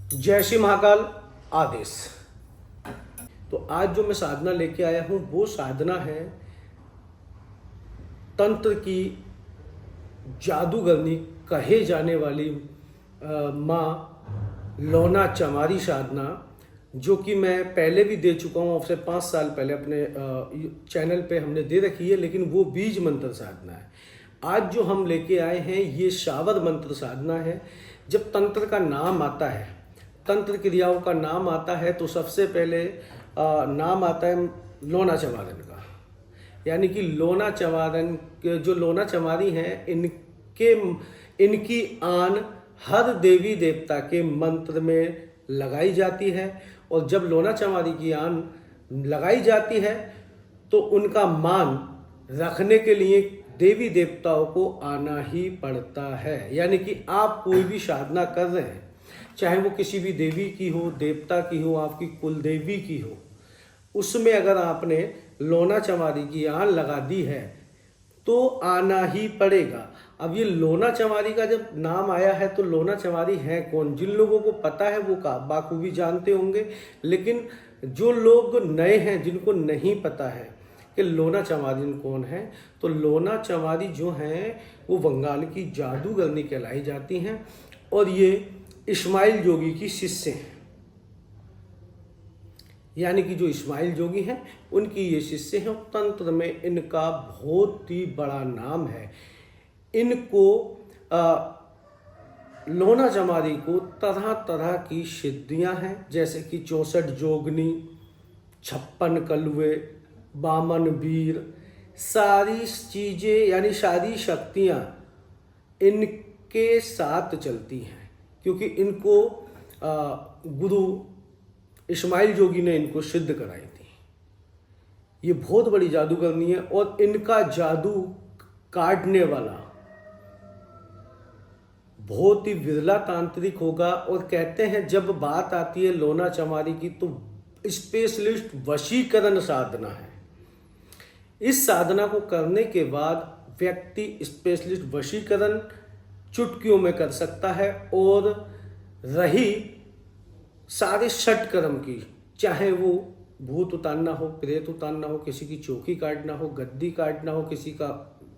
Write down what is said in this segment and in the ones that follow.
जय श्री महाकाल। आदेश। तो आज जो मैं साधना लेके आया हूं वो साधना है तंत्र की जादूगरनी कहे जाने वाली माँ लोना चमारी साधना, जो कि मैं पहले भी दे चुका हूँ। आपसे 5 साल पहले अपने चैनल पे हमने दे रखी है, लेकिन वो बीज मंत्र साधना है। आज जो हम लेके आए हैं ये शावर मंत्र साधना है। जब तंत्र का नाम आता है, तंत्र क्रियाओं का नाम आता है, तो सबसे पहले नाम आता है लोना चमारन का। यानी कि लोना चमारन, जो लोना चमारी हैं, इनकी आन हर देवी देवता के मंत्र में लगाई जाती है। और जब लोना चमारी की आन लगाई जाती है तो उनका मान रखने के लिए देवी देवताओं को आना ही पड़ता है। यानी कि आप कोई भी साधना कर रहे हैं, चाहे वो किसी भी देवी की हो, देवता की हो, आपकी कुल देवी की हो, उसमें अगर आपने लोना चमारी की आन लगा दी है तो आना ही पड़ेगा। अब ये लोना चमारी का जब नाम आया है तो लोना चमारी है कौन? जिन लोगों को पता है वो बाखूबी जानते होंगे, लेकिन जो लोग नए हैं, जिनको नहीं पता है कि लोना चमारी कौन है, तो लोना चमारी जो हैं वो बंगाल की जादूगरनी कहलाई जाती हैं और ये इस्माइल जोगी की शिष्य हैं। यानी कि जो इस्माइल जोगी हैं उनकी ये शिष्य हैं। तंत्र में इनका बहुत ही बड़ा नाम है। इनको लोना चमारी को तरह तरह की सिद्धियां हैं, जैसे कि 64 जोगनी, 56 कलवे, 52 वीर, सारी चीज़ें यानी सारी शक्तियां इनके साथ चलती हैं, क्योंकि इनको गुरु इस्माइल जोगी ने इनको सिद्ध कराई थी। ये बहुत बड़ी जादूगरनी है और इनका जादू काटने वाला बहुत ही विरला तांत्रिक होगा। और कहते हैं जब बात आती है लोना चमारी की तो स्पेशलिस्ट वशीकरण साधना है। इस साधना को करने के बाद व्यक्ति स्पेशलिस्ट वशीकरण चुटकियों में कर सकता है। और रही सारे षट कर्म की, चाहे वो भूत उतारना हो, प्रेत उतारना हो, किसी की चौकी काटना हो, गद्दी काटना हो, किसी का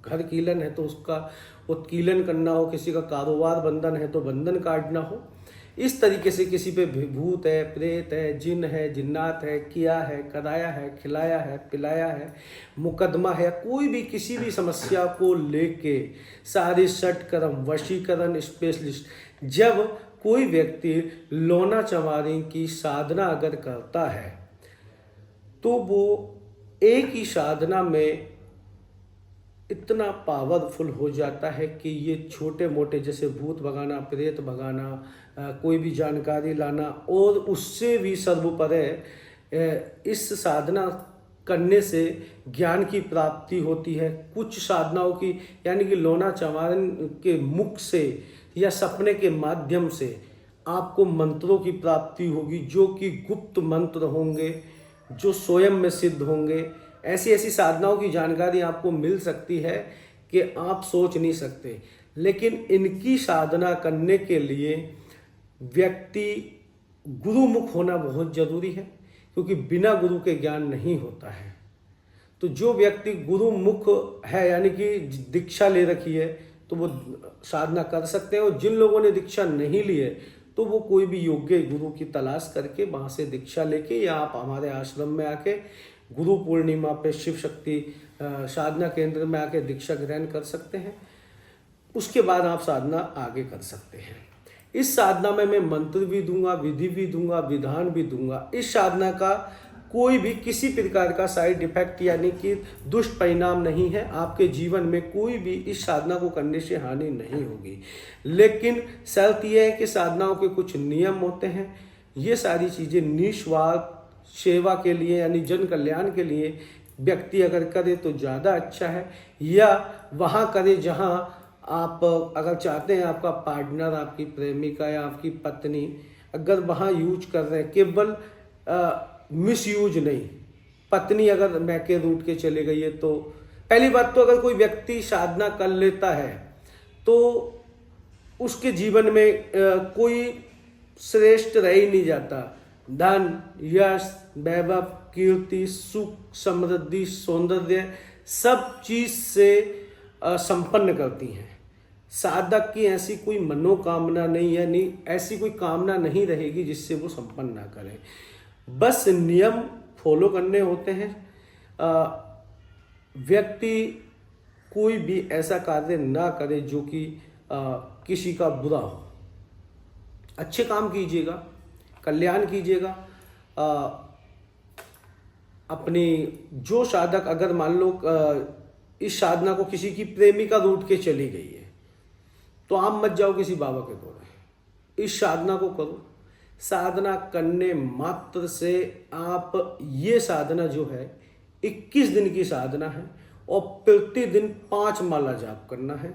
घर कीलन है तो उसका उत्कीलन करना हो, किसी का कारोबार बंधन है तो बंधन काटना हो, इस तरीके से किसी पे भूत है, प्रेत है, जिन है, जिन्नात है, किया है, कराया है, खिलाया है, पिलाया है, मुकदमा है, कोई भी किसी भी समस्या को लेके सारे षट कर्म वशीकरण स्पेशलिस्ट। जब कोई व्यक्ति लोना चमारी की साधना अगर करता है तो वो एक ही साधना में इतना पावरफुल हो जाता है कि ये छोटे मोटे जैसे भूत भगाना, प्रेत भगाना, कोई भी जानकारी लाना, और उससे भी सर्वोपरि इस साधना करने से ज्ञान की प्राप्ति होती है। कुछ साधनाओं की, यानी कि लोना चमारी के मुख से या सपने के माध्यम से आपको मंत्रों की प्राप्ति होगी, जो कि गुप्त मंत्र होंगे, जो स्वयं में सिद्ध होंगे। ऐसी ऐसी साधनाओं की जानकारी आपको मिल सकती है कि आप सोच नहीं सकते। लेकिन इनकी साधना करने के लिए व्यक्ति गुरुमुख होना बहुत जरूरी है, क्योंकि बिना गुरु के ज्ञान नहीं होता है। तो जो व्यक्ति गुरुमुख है, यानी कि दीक्षा ले रखी है, तो वो साधना कर सकते हैं। और जिन लोगों ने दीक्षा नहीं ली है तो वो कोई भी योग्य गुरु की तलाश करके वहाँ से दीक्षा लेके, या आप हमारे आश्रम में आके गुरु पूर्णिमा पे शिव शक्ति साधना केंद्र में आके दीक्षा ग्रहण कर सकते हैं। उसके बाद आप साधना आगे कर सकते हैं। इस साधना में मैं मंत्र भी दूंगा, विधि भी दूंगा, विधान भी दूंगा। इस साधना का कोई भी किसी प्रकार का साइड इफेक्ट यानी कि दुष्परिणाम नहीं है। आपके जीवन में कोई भी इस साधना को करने से हानि नहीं होगी। लेकिन शर्त यह है कि साधनाओं के कुछ नियम होते हैं। ये सारी चीज़ें निस्वार्थ सेवा के लिए यानी जन कल्याण के लिए व्यक्ति अगर करे तो ज़्यादा अच्छा है, या वहाँ करे जहाँ आप अगर चाहते हैं आपका पार्टनर, आपकी प्रेमिका या आपकी पत्नी अगर वहाँ यूज कर रहे हैं, केवल मिस यूज नहीं। पत्नी अगर मैके रूट के चले गई है तो पहली बात तो अगर कोई व्यक्ति साधना कर लेता है तो उसके जीवन में कोई श्रेष्ठ रह ही नहीं जाता। धन, यश, वैभव, कीर्ति, सुख, समृद्धि, सौंदर्य सब चीज से संपन्न करती हैं। साधक की ऐसी कोई मनोकामना नहीं है, नहीं ऐसी कोई कामना नहीं रहेगी जिससे वो संपन्न ना करे। बस नियम फॉलो करने होते हैं। व्यक्ति कोई भी ऐसा कार्य ना करे जो कि किसी का बुरा हो। अच्छे काम कीजिएगा, कल्याण कीजिएगा। अपनी जो साधक अगर मान लो इस साधना को किसी की प्रेमिका रूठ के चली गई है तो आप मत जाओ किसी बाबा के द्वारा, इस साधना को करो। साधना करने मात्र से आप, ये साधना जो है 21 दिन की साधना है और प्रतिदिन 5 माला जाप करना है।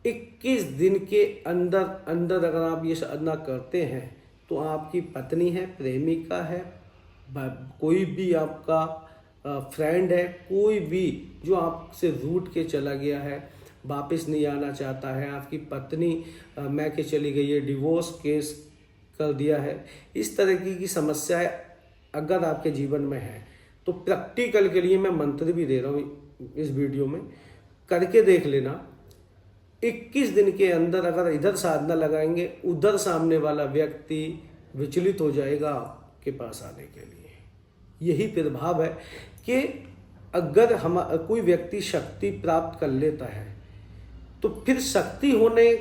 21 दिन के अंदर अंदर अगर आप ये साधना करते हैं तो आपकी पत्नी है, प्रेमिका है, कोई भी आपका फ्रेंड है, कोई भी जो आपसे रूठ के चला गया है, वापस नहीं आना चाहता है, आपकी पत्नी मैके चली गई है, डिवोर्स केस कर दिया है, इस तरह की समस्याएं अगर आपके जीवन में है तो प्रैक्टिकल के लिए मैं मंत्र भी दे रहा हूँ इस वीडियो में, करके देख लेना। 21 दिन के अंदर अगर इधर साधना लगाएंगे उधर सामने वाला व्यक्ति विचलित हो जाएगा आपके पास आने के लिए। यही प्रभाव है कि अगर हम कोई व्यक्ति शक्ति प्राप्त कर लेता है तो फिर शक्ति होने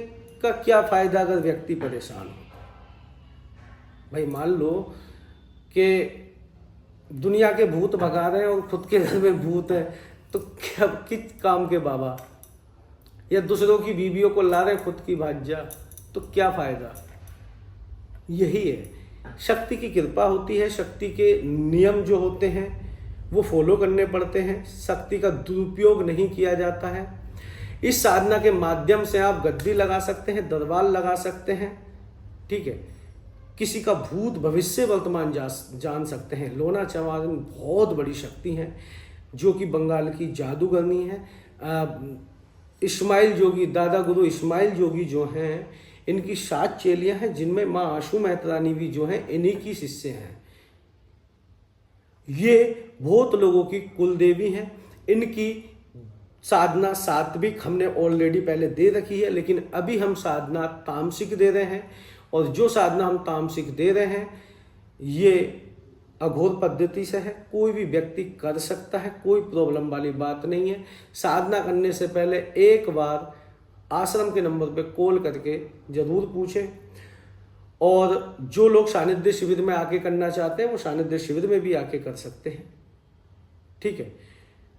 का क्या फायदा अगर व्यक्ति परेशान हो। भाई मान लो कि दुनिया के भूत भगा रहे हैं और खुद के घर में भूत है तो क्या, किस काम के बाबा, या दूसरों की बीवियों को ला रहे खुद की भाग जा, तो क्या फायदा। यही है, शक्ति की कृपा होती है, शक्ति के नियम जो होते हैं वो फॉलो करने पड़ते हैं, शक्ति का दुरुपयोग नहीं किया जाता है। इस साधना के माध्यम से आप गद्दी लगा सकते हैं, दरबार लगा सकते हैं, ठीक है, किसी का भूत भविष्य वर्तमान जान सकते हैं। लोना चमार में बहुत बड़ी शक्ति है जो कि बंगाल की जादूगरनी है। इस्माइल जोगी, दादा गुरु इस्माइल जोगी जो हैं, इनकी 7 चेलियां हैं जिनमें माँ आशू मेहतरानी भी जो हैं इन्हीं की शिष्य हैं। ये बहुत लोगों की कुल देवी हैं। इनकी साधना सात्विक हमने ऑलरेडी पहले दे रखी है, लेकिन अभी हम साधना तामसिक दे रहे हैं और जो साधना हम तामसिक दे रहे हैं ये अघोर पद्धति से है, कोई भी व्यक्ति कर सकता है, कोई प्रॉब्लम वाली बात नहीं है। साधना करने से पहले एक बार आश्रम के नंबर पे कॉल करके जरूर पूछें, और जो लोग सानिध्य शिविर में आके करना चाहते हैं वो सानिध्य शिविर में भी आके कर सकते हैं, ठीक है।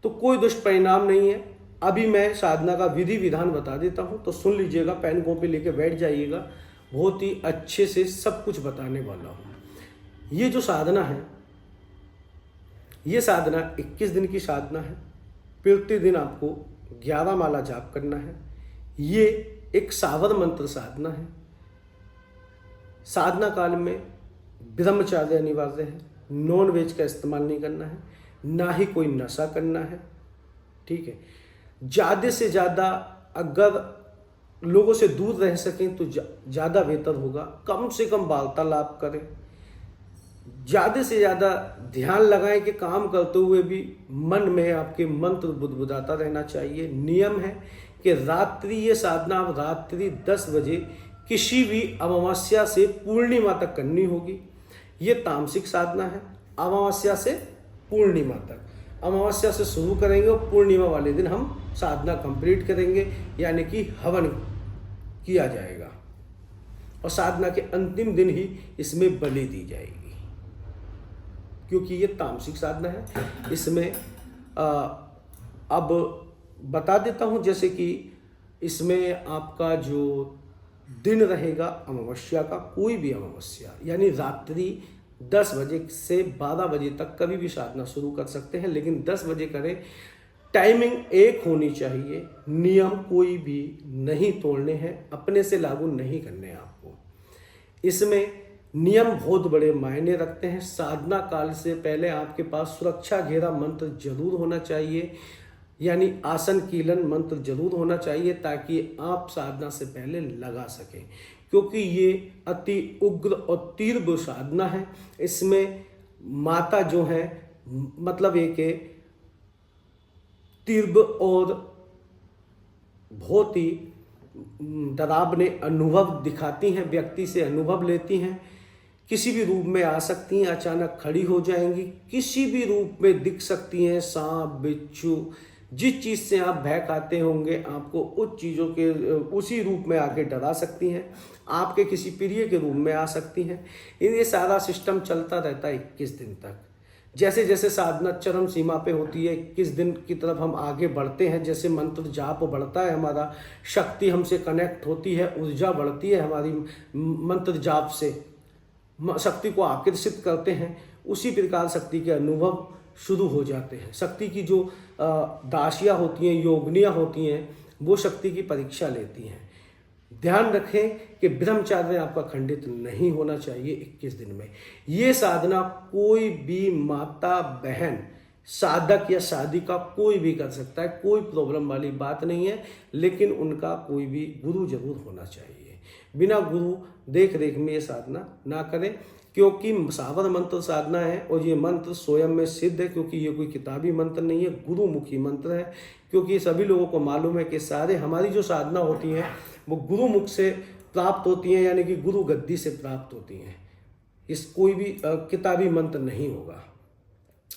तो कोई दुष्परिणाम नहीं है। अभी मैं साधना का विधि विधान बता देता हूं तो सुन लीजिएगा, पेन कॉपी लेके बैठ जाइएगा, बहुत ही अच्छे से सब कुछ बताने वाला हूं। ये जो साधना है, ये साधना 21 दिन की साधना है। प्रतिदिन आपको 11 माला जाप करना है। ये एक सावर मंत्र साधना है। साधना काल में ब्रह्मचार्य अनिवार्य है, नॉन वेज का इस्तेमाल नहीं करना है, ना ही कोई नशा करना है, ठीक है। ज़्यादा से ज़्यादा अगर लोगों से दूर रह सकें तो ज़्यादा बेहतर होगा। कम से कम वार्तालाप करें, ज़्यादा से ज़्यादा ध्यान लगाएं कि काम करते हुए भी मन में आपके मंत्र बुदबुदाता रहना चाहिए। नियम है कि रात्रि ये साधना आप रात्रि 10 बजे किसी भी अमावस्या से पूर्णिमा तक करनी होगी। ये तामसिक साधना है, अमावस्या से पूर्णिमा तक। अमावस्या से शुरू करेंगे और पूर्णिमा वाले दिन हम साधना कंप्लीट करेंगे, यानी कि हवन किया जाएगा और साधना के अंतिम दिन ही इसमें बलि दी जाएगी, क्योंकि ये तामसिक साधना है। इसमें अब बता देता हूँ, जैसे कि इसमें आपका जो दिन रहेगा अमावस्या का, कोई भी अमावस्या यानी रात्रि 10 बजे से 12 बजे तक कभी भी साधना शुरू कर सकते हैं, लेकिन 10 बजे करें। टाइमिंग एक होनी चाहिए, नियम कोई भी नहीं तोड़ने हैं, अपने से लागू नहीं करने आपको। इसमें नियम बहुत बड़े मायने रखते हैं। साधना काल से पहले आपके पास सुरक्षा घेरा मंत्र जरूर होना चाहिए, यानी आसन कीलन मंत्र जरूर होना चाहिए, ताकि आप साधना से पहले लगा सकें। क्योंकि ये अति उग्र और तीव्र साधना है। इसमें माता जो है मतलब एक तीव्र और बहुत ही डरावने अनुभव दिखाती हैं, व्यक्ति से अनुभव लेती हैं। किसी भी रूप में आ सकती हैं, अचानक खड़ी हो जाएंगी, किसी भी रूप में दिख सकती हैं, सांप बिच्छू, जिस चीज़ से आप भय खाते होंगे आपको उस चीज़ों के उसी रूप में आके डरा सकती हैं, आपके किसी प्रिय के रूप में आ सकती हैं। ये सारा सिस्टम चलता रहता है 21 दिन तक। जैसे जैसे साधना चरम सीमा पे होती है, 21 दिन की तरफ हम आगे बढ़ते हैं, जैसे मंत्र जाप बढ़ता है, हमारा शक्ति हमसे कनेक्ट होती है, ऊर्जा बढ़ती है हमारी मंत्र जाप से, शक्ति को आकर्षित करते हैं, उसी प्रकार शक्ति के अनुभव शुरू हो जाते हैं। शक्ति की जो दासियाँ होती हैं, योगिनियाँ होती हैं, वो शक्ति की परीक्षा लेती हैं। ध्यान रखें कि ब्रह्मचर्य आपका खंडित नहीं होना चाहिए 21 दिन में। ये साधना कोई भी माता बहन, साधक या साधिका कोई भी कर सकता है, कोई प्रॉब्लम वाली बात नहीं है, लेकिन उनका कोई भी गुरु जरूर होना चाहिए। बिना गुरु देख रेख में ये साधना ना करें, क्योंकि सावर मंत्र साधना है और ये मंत्र स्वयं में सिद्ध है, क्योंकि ये कोई किताबी मंत्र नहीं है, गुरुमुखी मंत्र है। क्योंकि सभी लोगों को मालूम है कि सारे हमारी जो साधना होती हैं वो गुरुमुख से प्राप्त होती हैं, यानी कि गुरु गद्दी से प्राप्त होती हैं। इस कोई भी किताबी मंत्र नहीं होगा।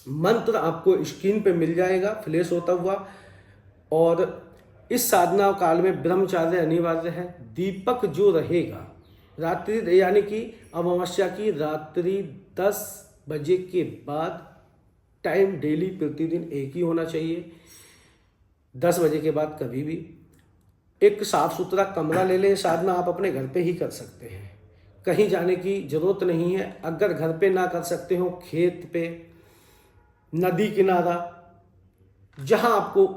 मंत्र आपको स्क्रीन पे मिल जाएगा फ्लैश होता हुआ। और इस साधना काल में ब्रह्मचर्य अनिवार्य है। दीपक जो रहेगा रात्रि, यानी कि अमावस्या की रात्रि 10 बजे के बाद, टाइम डेली प्रतिदिन एक ही होना चाहिए। 10 बजे के बाद कभी भी। एक साफ सुथरा कमरा ले लें। साधना आप अपने घर पे ही कर सकते हैं, कहीं जाने की जरूरत नहीं है। अगर घर पे ना कर सकते हो, खेत पे, नदी किनारा, जहां आपको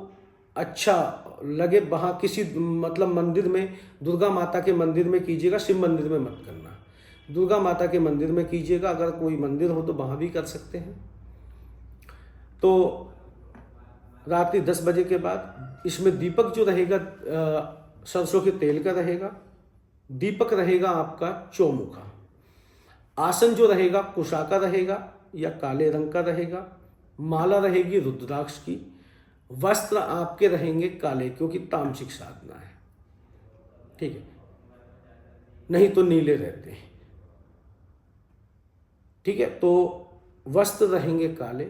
अच्छा लगे वहाँ किसी मतलब मंदिर में, दुर्गा माता के मंदिर में कीजिएगा, शिव मंदिर में मत करना। दुर्गा माता के मंदिर में कीजिएगा। अगर कोई मंदिर हो तो वहाँ भी कर सकते हैं। तो रात्रि 10 बजे के बाद इसमें दीपक जो रहेगा सरसों के तेल का रहेगा। दीपक रहेगा आपका चौमुखा। आसन जो रहेगा कुशा का रहेगा या काले रंग का रहेगा। माला रहेगी रुद्राक्ष की। वस्त्र आपके रहेंगे काले, क्योंकि तामसिक साधना है, ठीक है, नहीं तो नीले रहते हैं, ठीक है। तो वस्त्र रहेंगे काले,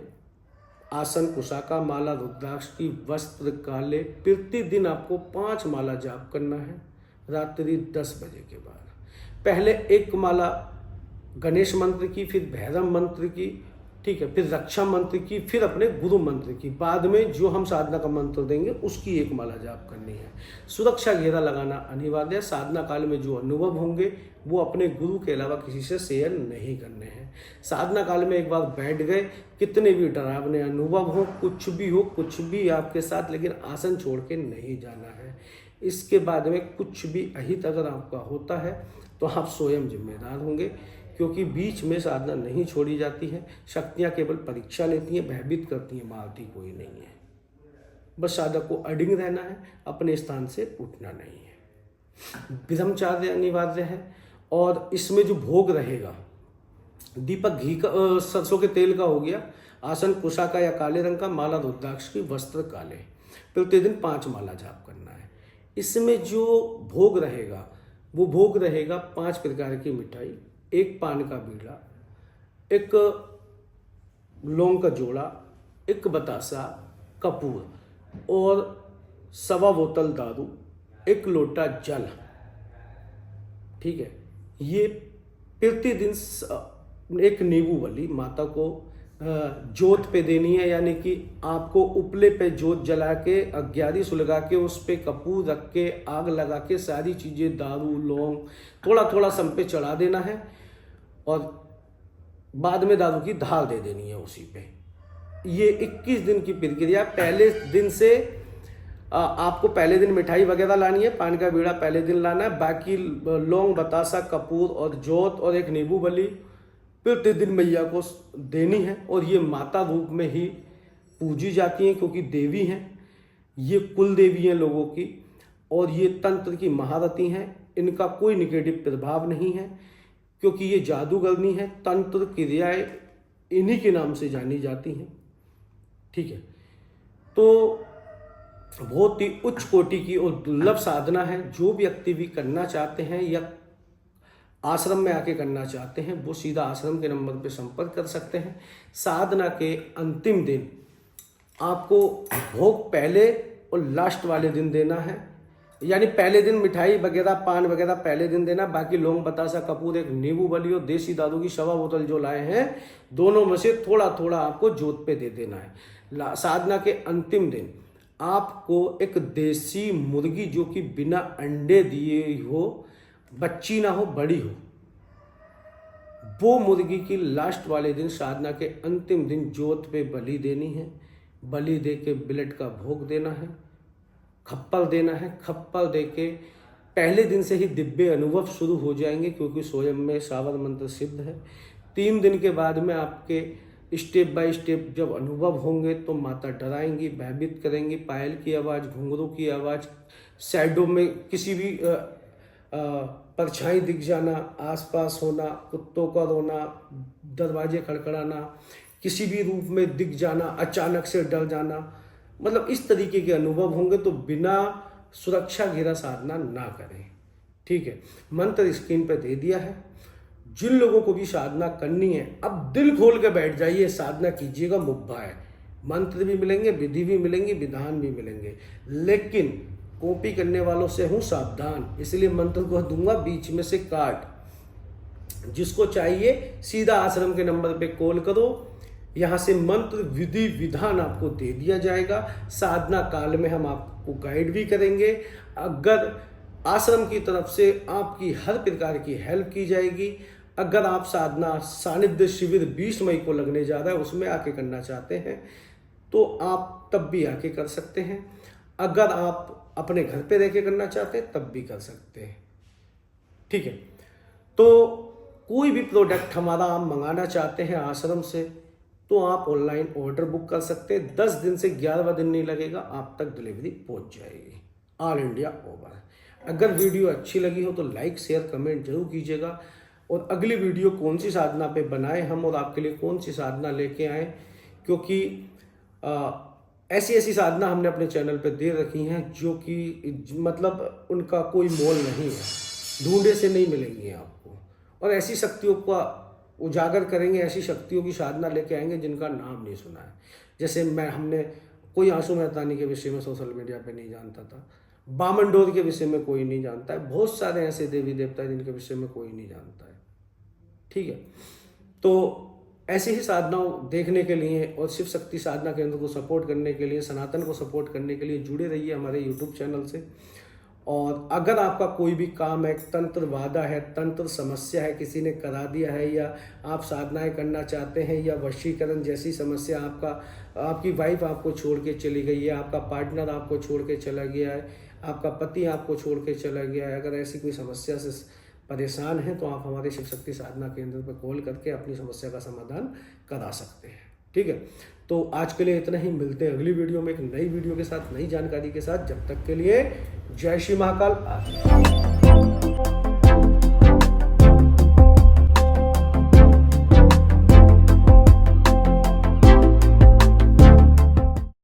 आसन कुशाका, माला रुद्राक्ष की, वस्त्र काले। प्रतिदिन आपको 5 माला जाप करना है रात्रि 10 बजे के बाद। पहले एक माला गणेश मंत्र की, फिर भैरव मंत्र की, ठीक है, फिर रक्षा मंत्र की, फिर अपने गुरु मंत्र की। बाद में जो हम साधना का मंत्र देंगे उसकी एक माला जाप करनी है। सुरक्षा घेरा लगाना अनिवार्य है। साधना काल में जो अनुभव होंगे वो अपने गुरु के अलावा किसी से शेयर नहीं करने हैं। साधना काल में एक बार बैठ गए, कितने भी डरावने अनुभव हो, कुछ भी आपके साथ, लेकिन आसन छोड़ के नहीं जाना है। इसके बाद में कुछ भी अहित अगर आपका होता है तो आप स्वयं जिम्मेदार होंगे, क्योंकि बीच में साधना नहीं छोड़ी जाती है। शक्तियाँ केवल परीक्षा लेती हैं, भयभीत करती हैं, मारती कोई नहीं है। बस साधक को अडिग रहना है, अपने स्थान से उठना नहीं है। ब्रह्मचर्य अनिवार्य है। और इसमें जो भोग रहेगा, दीपक घी का, सरसों के तेल का हो गया, आसन कुशा का या काले रंग का, माला रुद्राक्ष की, वस्त्र काले। प्रतिदिन 5 माला जाप करना है। इसमें जो भोग रहेगा वो भोग रहेगा 5 प्रकार की मिठाई, एक पान का बीड़ा, एक लौंग का जोड़ा, एक बतासा, कपूर और 1.25 बोतल दारू, 1 लोटा जल, ठीक है। ये प्रतिदिन एक नींबू वाली माता को जोत पे देनी है, यानी कि आपको उपले पे जोत जला के, अग्यारी सुलगा के, उस पे कपूर रख के, आग लगा के, सारी चीज़ें दारू लौंग थोड़ा थोड़ा सब पे चढ़ा देना है और बाद में दारू की धार दे देनी है उसी पे। ये 21 दिन की प्रक्रिया। पहले दिन से आपको पहले दिन मिठाई वगैरह लानी है, पान का बीड़ा पहले दिन लाना है, बाकी लौंग बतासा कपूर और जोत और एक नींबू बली प्रतिदिन मैया को देनी है। और ये माता रूप में ही पूजी जाती हैं, क्योंकि देवी हैं, ये कुल देवी हैं लोगों की, और ये तंत्र की महारथी हैं। इनका कोई निगेटिव प्रभाव नहीं है, क्योंकि ये जादूगरनी है। तंत्र क्रियाएं इन्हीं के नाम से जानी जाती हैं। ठीक है, तो बहुत ही उच्च कोटि की और दुर्लभ साधना है। जो व्यक्ति भी करना चाहते हैं या आश्रम में आके करना चाहते हैं, वो सीधा आश्रम के नंबर पे संपर्क कर सकते हैं। साधना के अंतिम दिन आपको भोग पहले और लास्ट वाले दिन देना है, यानी पहले दिन मिठाई वगैरह पान वगैरह पहले दिन देना, बाकी लौंग बतासा कपूर एक नींबू बली और देसी दारू की 1.25 बोतल जो लाए हैं, दोनों में से थोड़ा थोड़ा आपको जोत पे दे देना है। साधना के अंतिम दिन आपको एक देसी मुर्गी जो कि बिना अंडे दिए हो, बच्ची ना हो बड़ी हो, वो मुर्गी की लास्ट वाले दिन साधना के अंतिम दिन जोत पे बलि देनी है। बलि दे के ब्लेड का भोग देना है, खप्पर देना है। खप्पर दे के पहले दिन से ही दिव्य अनुभव शुरू हो जाएंगे, क्योंकि स्वयं में सावर मंत्र सिद्ध है। 3 दिन के बाद में आपके स्टेप बाय स्टेप जब अनुभव होंगे तो माता डराएंगी, भयभीत करेंगी। पायल की आवाज़, घुंघरू की आवाज़, शैडो में किसी भी परछाई दिख जाना, आसपास होना, कुत्तों का रोना, दरवाजे खड़खड़ाना, किसी भी रूप में दिख जाना, अचानक से डर जाना, मतलब इस तरीके के अनुभव होंगे। तो बिना सुरक्षा घेरा साधना ना करें। ठीक है, मंत्र स्क्रीन पर दे दिया है। जिन लोगों को भी साधना करनी है, अब दिल खोल के बैठ जाइए, साधना कीजिएगा। मुब्बा है, मंत्र भी मिलेंगे, विधि भी मिलेंगी, विधान भी मिलेंगे, लेकिन कॉपी करने वालों से हूं सावधान, इसलिए मंत्र को दूंगा बीच में से काट। जिसको चाहिए सीधा आश्रम के नंबर पे कॉल करो, यहाँ से मंत्र विधि विधान आपको दे दिया जाएगा। साधना काल में हम आपको गाइड भी करेंगे। अगर आश्रम की तरफ से आपकी हर प्रकार की हेल्प की जाएगी। अगर आप साधना सानिध्य शिविर 20 मई को लगने जा रहा है, उसमें आके करना चाहते हैं तो आप तब भी आके कर सकते हैं। अगर आप अपने घर पे रह के करना चाहते हैं तब भी कर सकते हैं। ठीक है, तो कोई भी प्रोडक्ट हमारा आप मंगाना चाहते हैं आश्रम से, तो आप ऑनलाइन ऑर्डर बुक कर सकते हैं। 10 दिन से 11वां दिन नहीं लगेगा, आप तक डिलीवरी पहुंच जाएगी ऑल इंडिया ओवर। अगर वीडियो अच्छी लगी हो तो लाइक शेयर कमेंट जरूर कीजिएगा। और अगली वीडियो कौन सी साधना पे बनाए हम और आपके लिए कौन सी साधना लेके आए, क्योंकि ऐसी ऐसी साधना हमने अपने चैनल पे दे रखी हैं जो कि मतलब उनका कोई मोल नहीं है, ढूंढे से नहीं मिलेंगी आपको। और ऐसी शक्तियों का उजागर करेंगे, ऐसी शक्तियों की साधना लेके आएंगे जिनका नाम नहीं सुना है। जैसे हमने कोई आंसू मेहतानी के विषय में सोशल मीडिया पे नहीं जानता था, बामन डोर के विषय में कोई नहीं जानता है, बहुत सारे ऐसे देवी देवता हैं जिनके विषय में कोई नहीं जानता है। ठीक है, तो ऐसे ही साधनाओं देखने के लिए और शिव शक्ति साधना केंद्र को सपोर्ट करने के लिए, सनातन को सपोर्ट करने के लिए जुड़े रहिए हमारे यूट्यूब चैनल से। और अगर आपका कोई भी काम है, तंत्र वादा है, तंत्र समस्या है, किसी ने करा दिया है, या आप साधनाएं करना चाहते हैं, या वशीकरण जैसी समस्या, आपकी वाइफ आपको छोड़ के चली गई है, आपका पार्टनर आपको छोड़ के चला गया है, आपका पति आपको छोड़ के चला गया है, अगर ऐसी कोई समस्या से परेशान हैं तो आप हमारे शिव शक्ति साधना केंद्र पर कॉल करके अपनी समस्या का समाधान करा सकते हैं। ठीक है, तो आज के लिए इतना ही। मिलते हैं अगली वीडियो में एक नई वीडियो के साथ, नई जानकारी के साथ। जब तक के लिए जय श्री महाकाल।